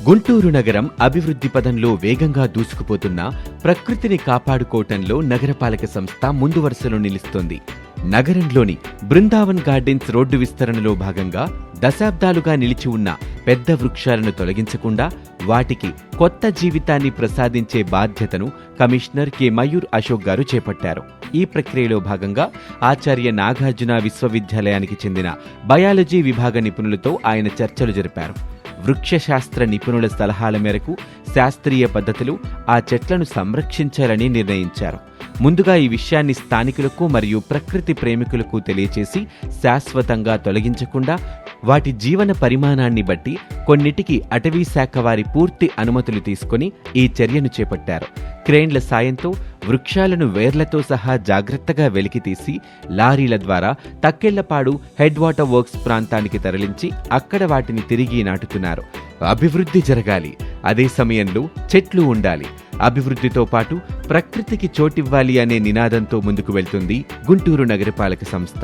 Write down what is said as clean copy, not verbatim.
గుంటూరు నగరం అభివృద్ధి పదంలో వేగంగా దూసుకుపోతున్నా ప్రకృతిని కాపాడుకోవటంలో నగరపాలక సంస్థ ముందు వరుసలో నిలుస్తోంది. నగరంలోని బృందావన్ గార్డెన్స్ రోడ్డు విస్తరణలో భాగంగా దశాబ్దాలుగా నిలిచి ఉన్న పెద్ద వృక్షాలను తొలగించకుండా వాటికి కొత్త జీవితాన్ని ప్రసాదించే బాధ్యతను కమిషనర్ కె మయూర్ అశోక్ గారు చేపట్టారు. ఈ ప్రక్రియలో భాగంగా ఆచార్య నాగార్జున విశ్వవిద్యాలయానికి చెందిన బయాలజీ విభాగ నిపుణులతో ఆయన చర్చలు జరిపారు. వృక్షశాస్త్ర నిపుణుల సలహాల మేరకు శాస్త్రీయ పద్ధతులు ఆ చెట్లను సంరక్షించాలని నిర్ణయించారు. ముందుగా ఈ విషయాన్ని స్థానికులకు మరియు ప్రకృతి ప్రేమికులకు తెలియచేసి శాశ్వతంగా తొలగించకుండా వాటి జీవన పరిమాణాన్ని బట్టి కొన్నిటికి అటవీ శాఖ వారి పూర్తి అనుమతులు తీసుకుని ఈ చర్యను చేపట్టారు. క్రేన్ల సాయంతో వృక్షాలను వేర్లతో సహా జాగ్రత్తగా వెలికితీసి లారీల ద్వారా తక్కెళ్లపాడు హెడ్ వాటర్ వర్క్స్ ప్రాంతానికి తరలించి అక్కడ వాటిని తిరిగి నాటుతున్నారు. అభివృద్ధి జరగాలి, అదే సమయంలో చెట్లు ఉండాలి. అభివృద్ధితో పాటు ప్రకృతికి చోటివ్వాలి అనే నినాదంతో ముందుకు వెళ్తుంది గుంటూరు నగరపాలక సంస్థ.